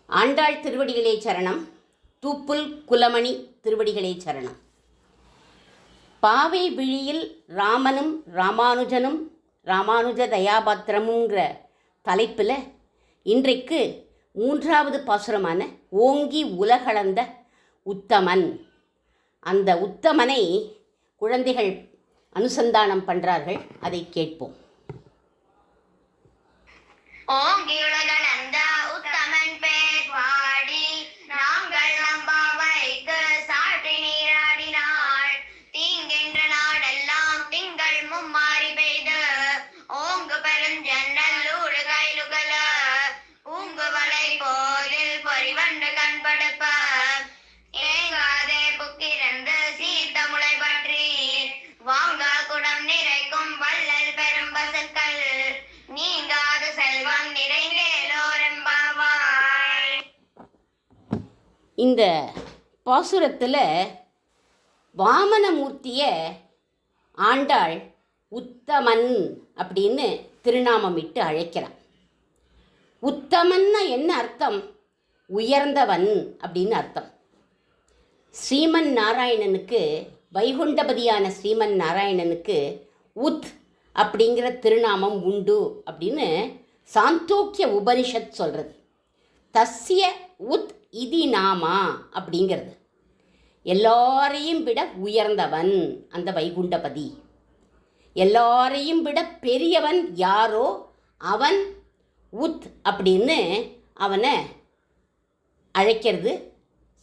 ஆண்டாள் திருவடிகளே சரணம். தூப்புல் குலமணி திருவடிகளே சரணம். பாவை விழியில் ராமனும் ராமானுஜனும் ராமானுஜ தயாபாத்திரமுங்கிற தலைப்பில் இன்றைக்கு 3வது பாசுரமான ஓங்கி உலகளந்த உத்தமன். அந்த உத்தமனை குழந்தைகள் அனுசந்தானம் பண்ணுறார்கள், அதை கேட்போம். ஓங்கி உலகளந்த உத்தமன் பேர் பாடி நாங்கள் நம்பாவைக்கு சாற்றி நீராடினாள். தீங்கென்ற நாடெல்லாம் திங்கள் மும்மாறி பெய்து ஓங்கு பெருஞ்சன்னல் ஊடு கைலுகல ஊங்கு வளை போதில் பொறிவண்டு கண்படுப்ப ஏங்காதே புக்கிரந்து சீர்த்த முளை பற்றி வாங்க குடம் நிறைக்கும் வள்ளல் பெரும் பசுக்கள் நீங்காத செல்வம் நிறைந்தேலோரெம்பாவாய். இந்த பாசுரத்தில் வாமனமூர்த்தியை ஆண்டாள் உத்தமன் அப்படின்னு திருநாமமிட்டு அழைக்கிறான். உத்தமன்னா என்ன அர்த்தம்? உயர்ந்தவன் அப்படின்னு அர்த்தம். ஸ்ரீமன் நாராயணனுக்கு, வைகுண்டபதியான ஸ்ரீமன் நாராயணனுக்கு உத் அப்படிங்கிற திருநாமம் உண்டு அப்படின்னு சாந்தோக்கிய உபனிஷத் சொல்கிறது. தஸ்ய உத் இதி நாமா அப்படிங்கிறது. எல்லாரையும் விட உயர்ந்தவன் அந்த வைகுண்டபதி. எல்லாரையும் விட பெரியவன் யாரோ அவன் உத் அப்படின்னு அவனை அழைக்கிறது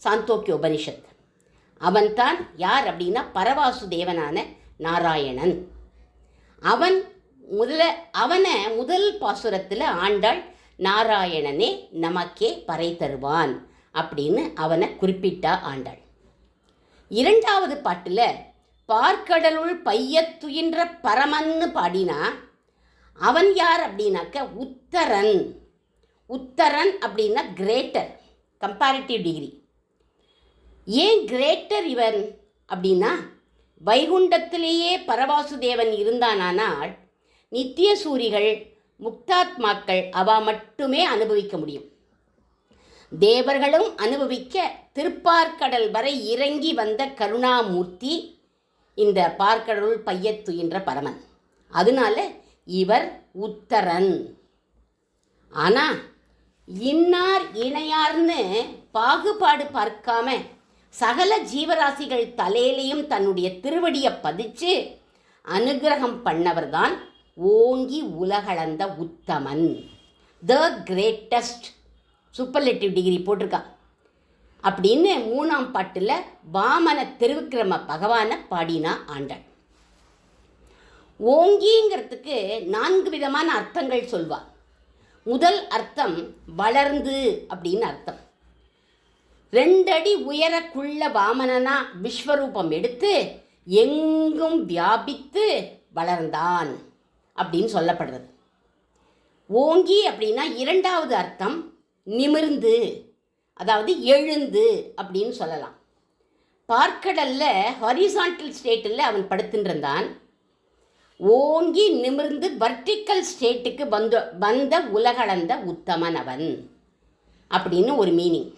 சாந்தோக்கிய உபனிஷத். அவன்தான் யார் அப்படின்னா பரவாசுதேவனான நாராயணன். அவனை முதல் பாசுரத்தில் ஆண்டாள் நாராயணனே நமக்கே பறை தருவான் அப்படின்னு அவனை குறிப்பிட்டா ஆண்டாள். 2வது பாட்டில் பார்க்கடலுள் பையத்துயின்ற பரமன்னு பாடினா அவன் யார் அப்படின்னாக்க உத்தரன். உத்தரன் அப்படின்னா கிரேட்டர், கம்பேரிட்டிவ் டிகிரி. ஏன் கிரேட்டர் இவன் அப்படின்னா, வைகுண்டத்திலேயே பரவாசுதேவன் இருந்தானால் நித்திய சூரிகள் முக்தாத்மாக்கள் அவ மட்டுமே அனுபவிக்க முடியும். தேவர்களும் அனுபவிக்க திருப்பார்க்கடல் வரை இறங்கி வந்த கருணாமூர்த்தி இந்த பார்க்கடலுள் பையத்துயின்ற பரமன். அதனால இவர் உத்தரன். ஆனால் இன்னார் இணையார்னு பாகுபாடு பார்க்காம சகல ஜீவராசிகள் தலையிலையும் தன்னுடைய திருவடியை பதிச்சு அனுகிரகம் பண்ணவர்தான் ஓங்கி உலகளந்த உத்தமன். த கிரேட்டஸ்ட் சூப்பர்லேட்டிவ் டிகிரி போட்டிருக்கா அப்படின்னு 3ஆம் பாட்டில் வாமன திருவிக்கிரம பகவானை பாடினா ஆண்டாள். ஓங்கிங்கிறதுக்கு 4 விதமான அர்த்தங்கள் சொல்வாள். முதல் அர்த்தம் வளர்ந்து அப்படின்னு அர்த்தம். 2 அடி உயரக்குள்ள வாமனனா விஸ்வரூபம் எடுத்து எங்கும் வியாபித்து வளர்ந்தான் அப்படின்னு சொல்லப்படுறது. ஓங்கி அப்படின்னா 2வது அர்த்தம் நிமிர்ந்து, அதாவது எழுந்து அப்படின்னு சொல்லலாம். பார்க்கடல்ல ஹாரிசான்டல் ஸ்டேட்டில் அவன் படுத்துன்றிருந்தான். ஓங்கி நிமிர்ந்து வர்டிக்கல் ஸ்டேட்டுக்கு வந்த உலகளந்த உத்தமன் அவன் அப்படின்னு ஒரு மீனிங்.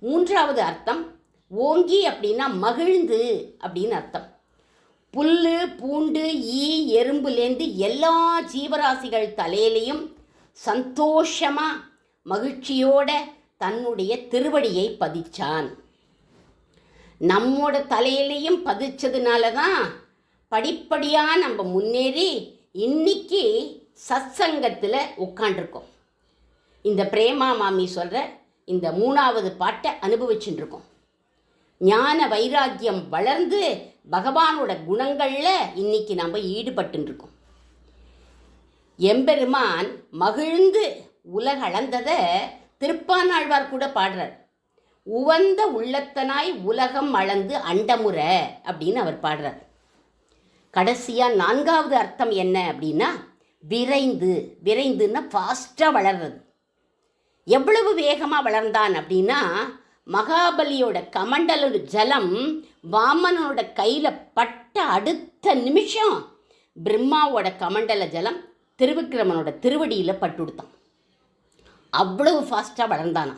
3வது அர்த்தம் ஓங்கி அப்படின்னா மகிழ்ந்து அப்படின்னு அர்த்தம். புல்லு பூண்டு ஈ எறும்புலேருந்து எல்லா ஜீவராசிகள் தலையிலையும் சந்தோஷமாக மகிழ்ச்சியோட தன்னுடைய திருவடியை பதிச்சான். நம்மோட தலையிலையும் பதிச்சதுனால தான் படிப்படியாக நம்ம முன்னேறி இன்னைக்கு சத்சங்கத்தில் உட்காண்டிருக்கோம். இந்த பிரேமா மாமி சொல்கிற இந்த 3வது பாட்டை அனுபவிச்சுட்டுருக்கோம். ஞான வைராக்கியம் வளர்ந்து பகவானோட குணங்களில் இன்னைக்கு நம்ம ஈடுபட்டுருக்கோம். எம்பெருமான் மகிழ்ந்து உலகளந்ததை திருப்பானாழ்வார் கூட பாடுறார். உவந்த உள்ளத்தனாய் உலகம் அளந்து அண்டமுற அப்படின்னு அவர் பாடுறார். கடைசியாக 4வது அர்த்தம் என்ன அப்படின்னா விரைந்து. விரைந்துன்னா ஃபாஸ்ட்டாக வளர்றது. எவ்வளவு வேகமாக வளர்ந்தான் அப்படின்னா மகாபலியோட கமண்டல ஜலம் வாமனோட கையில் பட்ட அடுத்த நிமிஷம் பிரம்மாவோட கமண்டல ஜலம் திருவிக்கிரமனோட திருவடியில் பட்டுடுத்தான். அவ்வளவு ஃபாஸ்ட்டாக வளர்ந்தானா.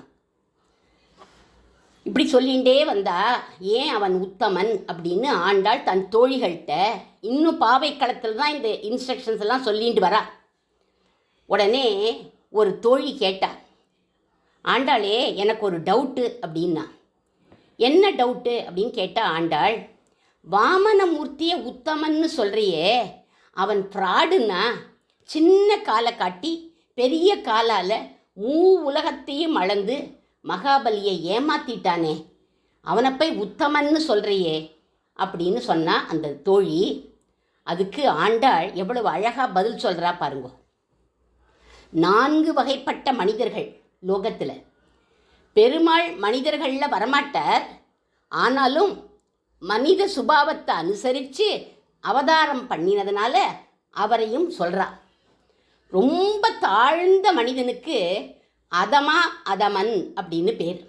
இப்படி சொல்லிகிட்டே வந்தா ஏன் அவன் உத்தமன் அப்படின்னு ஆண்டாள் தன் தோழிகள்கிட்ட இன்னும் பாவைக்களத்தில் தான் இந்த இன்ஸ்ட்ரக்ஷன்ஸ் எல்லாம் சொல்லிட்டு வரா. உடனே ஒரு தோழி கேட்டா, ஆண்டாளே எனக்கு ஒரு டவுட்டு அப்படின்னா. என்ன டவுட்டு அப்படின்னு கேட்டால் ஆண்டாள், வாமனமூர்த்தியை உத்தமன்னு சொல்கிறியே, அவன் ஃப்ராடுன்னா சின்ன காலை காட்டி பெரிய காலால் உலகத்தையும் அளந்து மகாபலியை ஏமாத்திட்டானே, அவனை போய் உத்தமன்னு சொல்கிறியே அப்படின்னு சொன்னா அந்த தோழி. அதுக்கு ஆண்டாள் எவ்வளவு அழகாக பதில் சொல்கிறா பாருங்க. 4 வகைப்பட்ட மனிதர்கள் லோகத்தில். பெருமாள் மனிதர்களில் வரமாட்டார், ஆனாலும் மனித சுபாவத்தை அனுசரித்து அவதாரம் பண்ணினதுனால அவரையும் சொல்கிறா. ரொம்ப தாழ்ந்த மனிதனுக்கு அதமா அதமன் அப்படின்னு பேர்.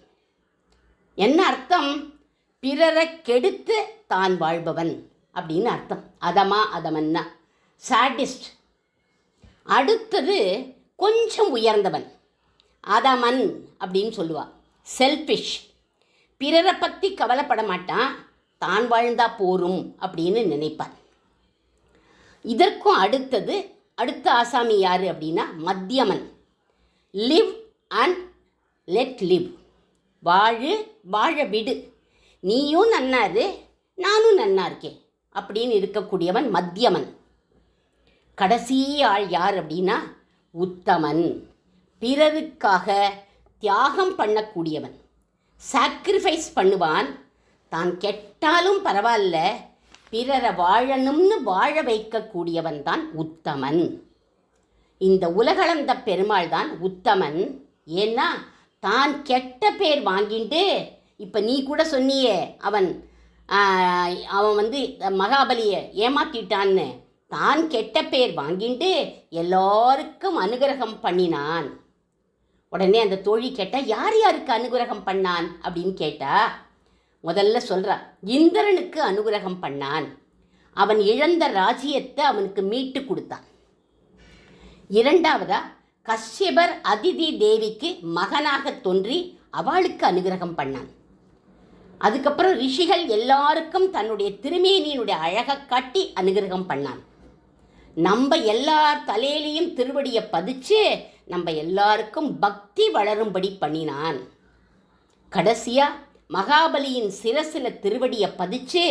என்ன அர்த்தம்? பிறரை கெடுத்து தான் வாழ்பவன் அப்படின்னு அர்த்தம். அதமா அதமன்னா சாடிஸ்ட். அடுத்தது கொஞ்சம் உயர்ந்தவன், அதமன் அப்படின்னு சொல்லுவாள். செல்ஃபிஷ், பிறரை பற்றி கவலைப்பட மாட்டான், தான் வாழ்ந்தா போரும் அப்படின்னு நினைப்பான். இதற்கும் அடுத்த ஆசாமி யார் அப்படின்னா மத்தியமன். லிவ் அண்ட் லெட் லிவ், வாழ விடு, நீயும் நன்னாரு நானும் நன்னா இருக்கேன் அப்படின்னு இருக்கக்கூடியவன் மத்தியமன். கடைசி ஆள் யார் அப்படின்னா உத்தமன். பிறருக்காக தியாகம் பண்ணக்கூடியவன், சாக்ரிஃபைஸ் பண்ணுவான். தான் கெட்டாலும் பரவாயில்ல, பிறரை வாழணும்னு வாழ வைக்கக்கூடியவன் தான் உத்தமன். இந்த உலகளந்த பெருமாள் தான் உத்தமன். ஏன்னா தான் கெட்ட பேர் வாங்கிட்டு, இப்போ நீ கூட சொன்னியே அவன் மகாபலியை ஏமாத்திட்டான்னு, தான் கெட்ட பேர் வாங்கிட்டு எல்லாருக்கும் அனுகிரகம் பண்ணினான். உடனே அந்த தோழி கேட்டா, யார் யாருக்கு அனுகிரகம் பண்ணான் அப்படின்னு கேட்டா, முதல்ல சொல்கிறா, இந்திரனுக்கு அனுகிரகம் பண்ணான். அவன் இழந்த ராஜ்யத்தை அவனுக்கு மீட்டு கொடுத்தான். இரண்டாவதா கஷ்யபர் அதிதி தேவிக்கு மகனாக தோன்றி அவளுக்கு அனுகிரகம் பண்ணான். அதுக்கப்புறம் ரிஷிகள் எல்லாருக்கும் தன்னுடைய திருமேனியினுடைய அழகை காட்டி அனுகிரகம் பண்ணான். நம்ம எல்லார் தலையிலையும் திருவடியை பதிச்சு நம்ம எல்லாருக்கும் பக்தி வளரும்படி பண்ணினான். கடைசியாக மகாபலியின் சிரசில திருவடியை பதிச்சு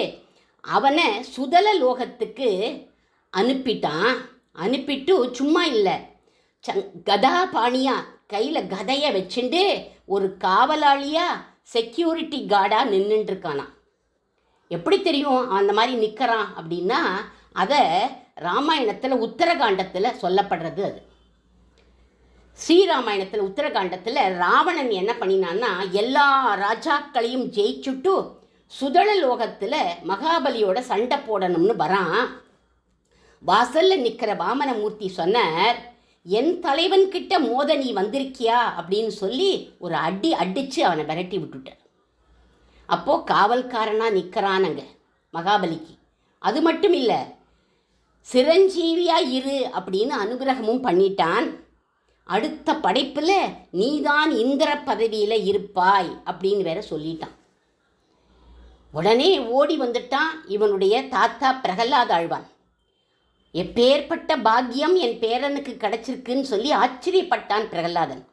அவனை சுதல லோகத்துக்கு அனுப்பிட்டான். அனுப்பிட்டு சும்மா இல்லை, கதா பாணியா கையில் கதையை வச்சுட்டு ஒரு காவலாளியாக செக்யூரிட்டி கார்டாக நின்றுட்டுருக்கானா. எப்படி தெரியும் அந்த மாதிரி நிற்கிறான் அப்படின்னா, அதை ராமாயணத்தில் உத்தரகாண்டத்தில் சொல்லப்படுறது. அது ஸ்ரீராமாயணத்தில் உத்தரகாண்டத்தில் ராவணன் என்ன பண்ணினான்னா, எல்லா ராஜாக்களையும் ஜெயிச்சுட்டு சுதள லோகத்தில் மகாபலியோட சண்டை போடணும்னு வரான். வாசலில் நிற்கிற வாமனமூர்த்தி சொன்னார், என் தலைவன்கிட்ட மோத நீ வந்திருக்கியா அப்படின்னு சொல்லி ஒரு அடித்து அவனை விரட்டி விட்டுட்டார். அப்போது காவல்காரனாக நிற்கிறானங்க மகாபலிக்கு. அது மட்டும் இல்லை, சிரஞ்சீவியாக இரு அப்படின்னு அனுகிரகமும் பண்ணிட்டான். அடுத்த படைப்பில் நீதான் இந்திர பதவியில் இருப்பாய் அப்படின்னு வேற சொல்லிட்டான். உடனே ஓடி வந்துட்டான் இவனுடைய தாத்தா பிரகலாத ஆழ்வான். எப்பேற்பட்ட பாக்கியம் என் பேரனுக்கு கிடைச்சிருக்குன்னு சொல்லி ஆச்சரியப்பட்டான் பிரகலாதன்.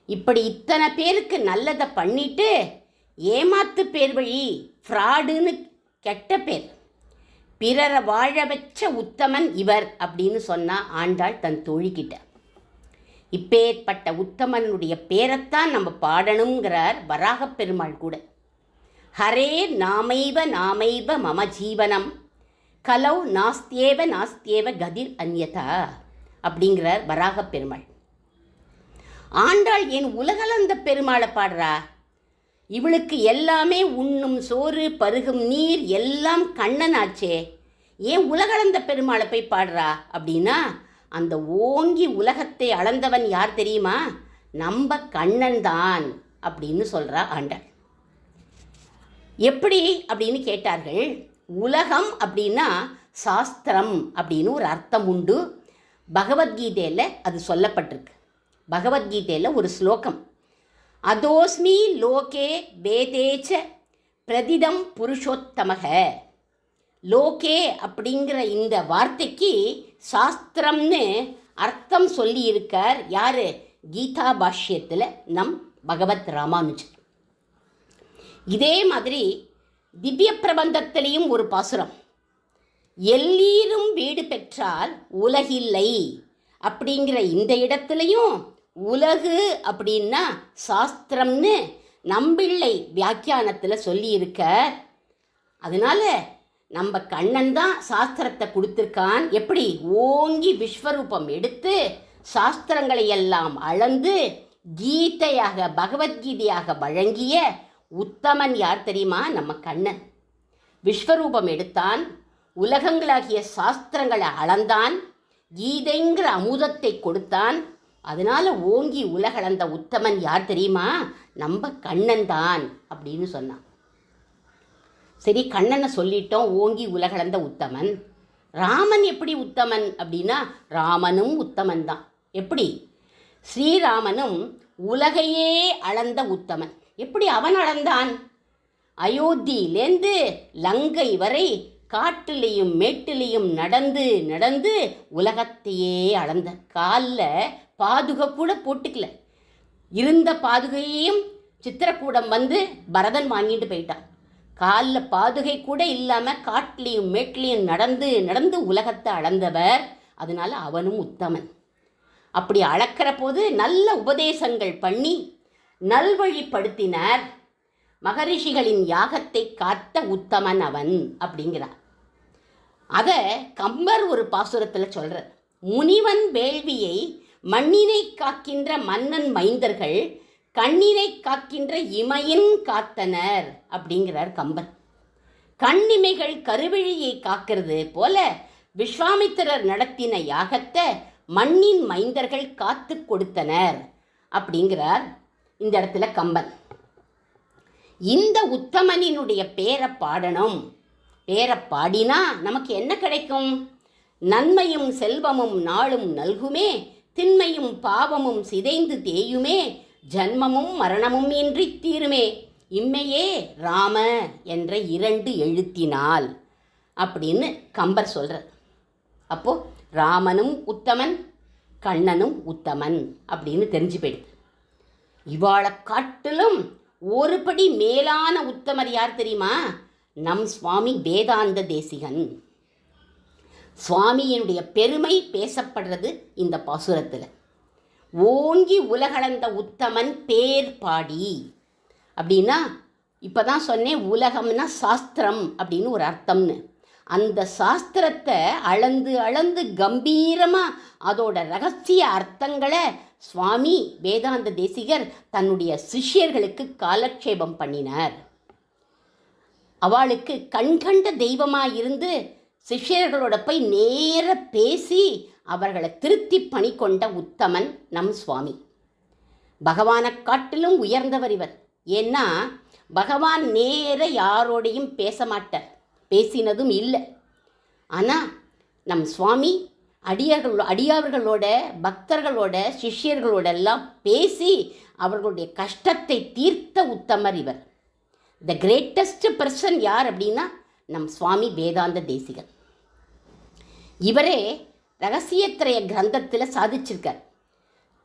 இப்படி இத்தனை பேருக்கு நல்லதை பண்ணிட்டு ஏமாத்து பேர் வழி, ஃப்ராடுன்னு கெட்ட பேர், பிறரை வாழ வச்ச உத்தமன் இவர் அப்படின்னு சொன்னா ஆண்டாள் தன் தோழிக்கிட்ட. இப்பேற்பட்ட உத்தமனுடைய பேரைத்தான் நம்ம பாடணுங்கிறார் வராகப் பெருமாள் கூட. ஹரே நாமைவ மம ஜீவனம் கலௌ நாஸ்தியேவ கதிர் அந்யதா அப்படிங்கிறார் வராகப் பெருமாள். ஆண்டாள் ஏன் உலகளந்த பெருமாளை பாடுறா? இவளுக்கு எல்லாமே உண்ணும் சோறு பருகும் நீர் எல்லாம் கண்ணனாச்சே, ஏன் உலகளந்த பெருமாளை போய் பாடுறா அப்படின்னா, அந்த ஓங்கி உலகத்தை அளந்தவன் யார் தெரியுமா? நம்ம கண்ணன் தான் அப்படின்னு சொல்கிறா ஆண்டாள். எப்படி அப்படின்னு கேட்டார்கள். உலகம் அப்படின்னா சாஸ்திரம் அப்படின்னு ஒரு அர்த்தம் உண்டு. பகவத்கீதையில் அது சொல்லப்பட்டிருக்கு. பகவத்கீதையில் ஒரு ஸ்லோகம், அதோஸ்மி லோகே வேதேச்ச பிரதிதம் புருஷோத்தமக. லோகே அப்படிங்கிற இந்த வார்த்தைக்கு சாஸ்திரம்னு அர்த்தம் சொல்லியிருக்கார் யார்? கீதா பாஷ்யத்தில் நம் பகவத் ராமானுஜர். இதே மாதிரி திவ்ய பிரபந்தத்திலையும் ஒரு பாசுரம், எல்லீரும் வீடு பெற்றால் உலகில்லை அப்படிங்கிற இந்த இடத்துலையும் உலகு அப்படின்னா சாஸ்திரம்னு நம்பிள்ளை வியாக்கியானத்தில் சொல்லியிருக்க. அதனால நம்ம கண்ணன் தான் சாஸ்திரத்தை கொடுத்துருக்கான். எப்படி? ஓங்கி விஸ்வரூபம் எடுத்து சாஸ்திரங்களை எல்லாம் அளந்து கீதையாக பகவத்கீதையாக வழங்கிய உத்தமன் யார் தெரியுமா? நம்ம கண்ணன். விஸ்வரூபம் எடுத்தான், உலகங்களாகிய சாஸ்திரங்களை அளந்தான், கீதைங்கிற அமுதத்தை கொடுத்தான். அதனால ஓங்கி உலகளந்த உத்தமன் யார் தெரியுமா? நம்ம கண்ணன் தான் அப்படின்னு சொன்னான். சரி, கண்ணனை சொல்லிட்டோம், ஓங்கி உலகளந்த உத்தமன். ராமன் எப்படி உத்தமன் அப்படின்னா, ராமனும் உத்தமன் தான். எப்படி? ஸ்ரீராமனும் உலகையே அளந்த உத்தமன். எப்படி அவன் அளந்தான்? அயோத்தியிலேருந்து லங்கை வரை காட்டிலையும் மேட்டிலையும் நடந்து நடந்து உலகத்தையே அளந்த. காலில் பாதுகை கூட போட்டுக்கல. இருந்த பாதுகையையும் சித்திரக்கூடம் வந்து பரதன் வாங்கிட்டு போயிட்டான். காலில் பாதுகை கூட இல்லாமல் காட்டிலையும் மேட்டிலையும் நடந்து நடந்து உலகத்தை அளந்தவர். அதனால அவனும் உத்தமன். அப்படி அளக்கிற போது நல்ல உபதேசங்கள் பண்ணி நல்வழிப்படுத்தினார். மகரிஷிகளின் யாகத்தை காத்த உத்தமன் அவன் அப்படிங்கிறார். அதை கம்பர் ஒரு பாசுரத்தில் சொல்கிறார். முனிவன் வேள்வியை மண்ணினை காக்கின்ற மன்னன் மைந்தர்கள் கண்ணினை காக்கின்ற இமையின் காத்தனர் அப்படிங்கிறார் கம்பர். கண்ணிமைகள் கருவிழியை காக்கிறது போல விஸ்வாமித்திரர் நடத்தின யாகத்தை மண்ணின் மைந்தர்கள் காத்து கொடுத்தனர் அப்படிங்கிறார் இந்த இடத்துல கம்பன். இந்த உத்தமனினுடைய பேரை பாடணும். பேரை பாடினா நமக்கு என்ன கிடைக்கும்? நன்மையும் செல்வமும் நாளும் நல்குமே, திண்மையும் பாவமும் சிதைந்து தேயுமே, ஜன்மமும் மரணமும் இன்றி தீருமே, இம்மையே ராம என்ற 2 எழுத்தினால் அப்படின்னு கம்பர் சொல்கிறார். அப்போது ராமனும் உத்தமன், கண்ணனும் உத்தமன் அப்படின்னு தெரிஞ்சு போயிடுது. இவாளை காட்டிலும் ஒருபடி மேலான உத்தமர் யார் தெரியுமா? நம் சுவாமி வேதாந்த தேசிகன். சுவாமியினுடைய பெருமை பேசப்படுறது இந்த பாசுரத்தில். ஓங்கி உலகளந்த உத்தமன் பேர் பாடி அப்படின்னா, இப்போ தான் சொன்னேன் உலகம்னா சாஸ்திரம் அப்படின்னு ஒரு அர்த்தம்னு. அந்த சாஸ்திரத்தை அளந்து அளந்து கம்பீரமாக அதோட ரகசிய அர்த்தங்களை சுவாமி வேதாந்த தேசிகர் தன்னுடைய சிஷ்யர்களுக்கு காலக்ஷேபம் பண்ணினார். அவளுக்கு கண்கண்ட தெய்வமாக இருந்து சிஷ்யர்களோட போய் நேர பேசி அவர்களை திருத்தி பணி கொண்ட உத்தமன் நம் சுவாமி. பகவானை காட்டிலும் உயர்ந்தவர் இவர். ஏன்னா பகவான் நேர யாரோடையும் பேச மாட்டார், பேசினதும் இல்லை. ஆனால் நம் சுவாமி அடியார்களோட பக்தர்களோட சிஷ்யர்களோடெல்லாம் பேசி அவர்களுடைய கஷ்டத்தை தீர்த்த உத்தமர் இவர். த கிரேட்டஸ்ட் பர்சன் யார் அப்படின்னா நம் சுவாமி வேதாந்த தேசிகன். இவரே ரகசியத்திரய கிரந்தத்தில் சாதிச்சிருக்கார்.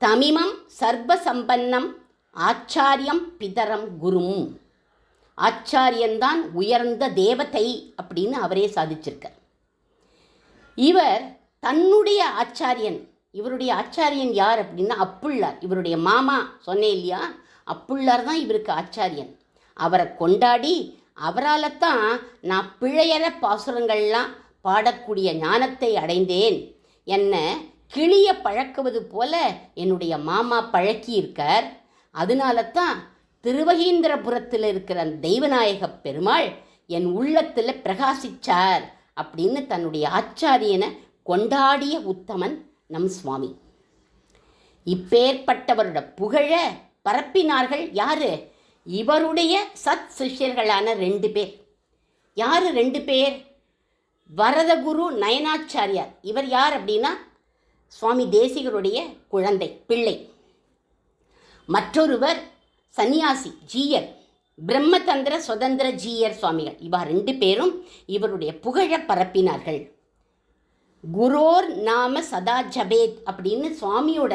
தமிமம் சர்வசம்பன்னம் ஆச்சாரியம் பிதரம் குரும். ஆச்சாரியன்தான் உயர்ந்த தேவதை அப்படின்னு அவரே சாதிச்சிருக்கார். இவர் தன்னுடைய ஆச்சாரியன், இவருடைய ஆச்சாரியன் யார் அப்படின்னா அப்புள்ளார். இவருடைய மாமா சொன்னேன் இல்லையா, அப்புள்ளார் தான் இவருக்கு ஆச்சாரியன். அவரை கொண்டாடி அவரால் தான் நான் பிழையற பாசுரங்கள்லாம் பாடக்கூடிய ஞானத்தை அடைந்தேன். என்னை கிளிய பழக்குவது போல என்னுடைய மாமா பழக்கி இருக்கார். அதனால தான் திருவகீந்திரபுரத்தில் இருக்கிற தெய்வநாயக பெருமாள் என் உள்ளத்தில் பிரகாசிச்சார் அப்படின்னு தன்னுடைய ஆச்சாரியனை கொண்டாடிய உத்தமன் நம் சுவாமி. இப்பேற்பட்டவரோட புகழ பரப்பினார்கள் யாரு? இவருடைய சத் சிஷ்யர்களான 2 பேர். யார் 2 பேர்? வரதகுரு நயனாச்சாரியார். இவர் யார் அப்படின்னா சுவாமி தேசிகருடைய குழந்தை பிள்ளை. மற்றொருவர் சன்னியாசி ஜீயர், பிரம்மதந்திர சுதந்திர ஜீயர் சுவாமிகள், இவா 2 பேரும் இவருடைய புகழ பரப்பினார்கள். குரோர் நாம சதா ஜபேத் அப்படின்னு சுவாமியோட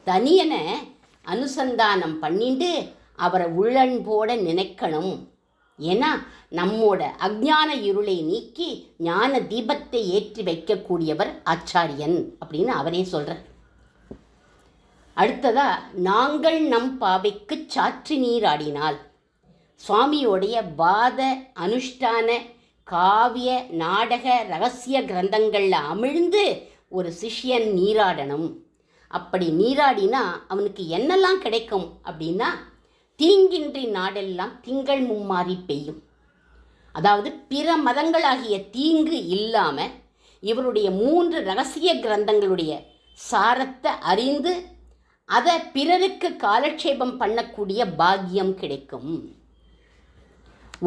தனியனை அனுசந்தானம் பண்ணிட்டு அவரை உள்ளன்போட நினைக்கணும். ஏன்னா நம்மோட அஞ்ஞான இருளை நீக்கி ஞான தீபத்தை ஏற்றி வைக்கக்கூடியவர் ஆச்சாரியன் அப்படின்னு அவரே சொல்கிறார். அடுத்ததா, நாங்கள் நம் பாவைக்கு சாற்றி நீராடினால், சுவாமியோடைய வாத அனுஷ்டான காவிய நாடக ரகசிய கிரந்தங்களில் அமிழ்ந்து ஒரு சிஷ்யன் நீராடணும். அப்படி நீராடினா அவனுக்கு என்னெல்லாம் கிடைக்கும் அப்படின்னா, தீங்கின்றி நாடெல்லாம் திங்கள் மும்மாறி பெய்யும். அதாவது பிற மதங்களாகிய தீங்கு இல்லாமல் இவருடைய 3 ரகசிய கிரந்தங்களுடைய சாரத்தை அறிந்து அதை பிறருக்கு காலட்சேபம் பண்ணக்கூடிய பாக்கியம் கிடைக்கும்.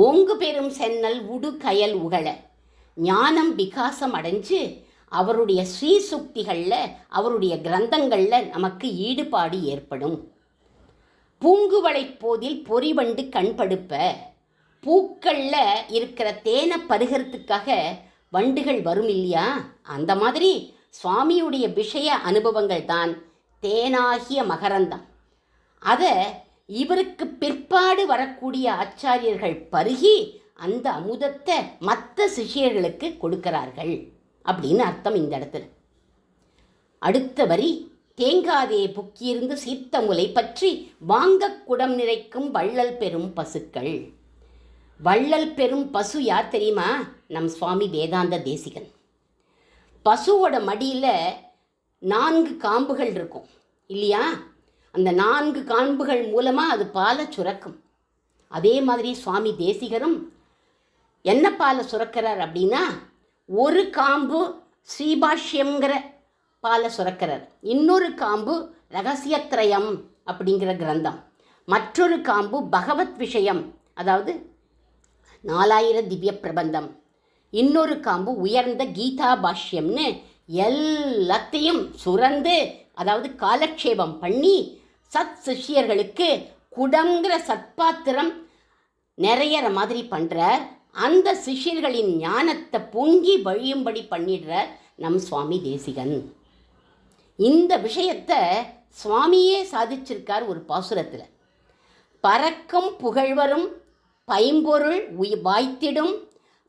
ஓங்கு பெரும் சென்னல் உடு கயல் உகழ ஞானம் விகாசம் அடைஞ்சு அவருடைய ஸ்ரீசுக்திகளில் அவருடைய கிரந்தங்களில் நமக்கு ஈடுபாடு ஏற்படும். பூங்குவளை போதில் பொறிவண்டு கண்படுப்ப, பூக்களில் இருக்கிற தேனை பருகிறதுக்காக வண்டுகள் வரும் இல்லையா, அந்த மாதிரி சுவாமியுடைய விஷய அனுபவங்கள் தான் தேனாகிய மகரந்தம். அதை இவருக்கு பிற்பாடு வரக்கூடிய ஆச்சாரியர்கள் பருகி அந்த அமுதத்தை மற்ற சிஷ்யர்களுக்கு கொடுக்கிறார்கள் அப்படின்னு அர்த்தம் இந்த இடத்துல. அடுத்த வரி, தேங்காதே புக்கியிருந்து சீர்த்த முலை பற்றி வாங்க குடம் நிறைக்கும் வள்ளல் பெரும் பசுக்கள். வள்ளல் பெரும் பசு யார் தெரியுமா? நம் சுவாமி வேதாந்த தேசிகன். பசுவோட மடியில் 4 காம்புகள் இருக்கும் இல்லையா? அந்த 4 காம்புகள் மூலமாக அது பாலை சுரக்கும். அதே மாதிரி சுவாமி தேசிகரும் என்ன பாலை சுரக்கிறார் அப்படின்னா, ஒரு காம்பு ஸ்ரீபாஷ்யங்கிற பாலை சுரக்கிறார், இன்னொரு காம்பு ரகசியத்ரயம் அப்படிங்கிற கிரந்தம், மற்றொரு காம்பு பகவத் விஷயம் அதாவது 4000 திவ்ய பிரபந்தம், இன்னொரு காம்பு உயர்ந்த கீதா பாஷ்யம்னு எல்லாத்தையும் சுரந்து அதாவது காலக்ஷேபம் பண்ணி சத் சிஷ்யர்களுக்கு குடங்கிற சத்பாத்திரம் நிறையிற மாதிரி பண்ணுறார். அந்த சிஷ்யர்களின் ஞானத்தை பொங்கி வழியும்படி பண்ணிடுறார் நம் சுவாமி தேசிகன். இந்த விஷயத்தை சுவாமியே சாதிச்சிருக்கார் ஒரு பாசுரத்தில். பறக்கும் புகழ்வரும் பைம்பொருள் வாய்த்திடும்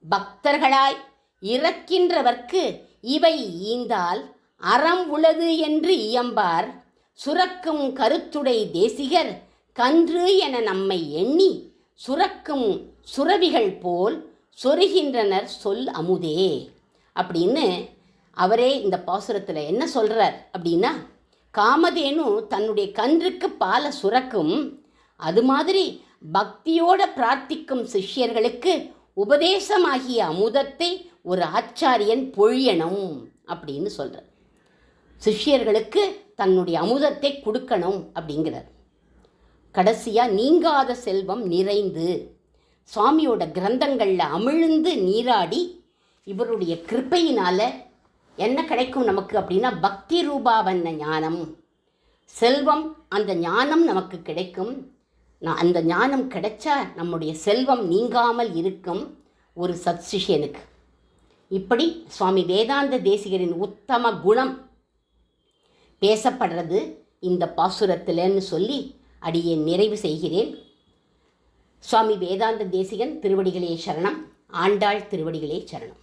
பக்தர்களாய் இறக்கின்றவர்க்கு இவை ஈந்தால் அறம் உளது என்று இயம்பார். சுரக்கும் கருத்துடை தேசிகர் கன்று என நம்மை எண்ணி சுரக்கும் சுரவிகள் போல் சொருகின்றனர் சொல் அமுதே அப்படின்னு அவரே இந்த பாசுரத்தில் என்ன சொல்கிறார் அப்படின்னா, காமதேனு தன்னுடைய கன்றுக்கு பாலை சுரக்கும், அது மாதிரி பக்தியோட பிரார்த்திக்கும் சிஷ்யர்களுக்கு உபதேசமாகிய அமுதத்தை ஒரு ஆச்சாரியன் பொழியணும் அப்படின்னு சொல்கிறார். சிஷ்யர்களுக்கு தன்னுடைய அமுதத்தை கொடுக்கணும் அப்படிங்கிறார். கடைசியாக நீங்காத செல்வம் நிறைந்து சுவாமியோட கிரந்தங்களில் அமிழ்ந்து நீராடி இவருடைய கிருப்பையினால் என்ன கிடைக்கும் நமக்கு அப்படின்னா, பக்தி ரூபாவன்ன ஞானம், செல்வம், அந்த ஞானம் நமக்கு கிடைக்கும். அந்த ஞானம் கிடைச்சா நம்முடைய செல்வம் நீங்காமல் இருக்கும் ஒரு சத் சிஷ்யனுக்கு. இப்படி சுவாமி வேதாந்த தேசிகரின் உத்தம குணம் பேசப்படுறது இந்த பாசுரத்தில்னு சொல்லி அடியேன் நிறைவு செய்கிறேன். சுவாமி வேதாந்த தேசிகன் திருவடிகளே சரணம். ஆண்டாள் திருவடிகளே சரணம்.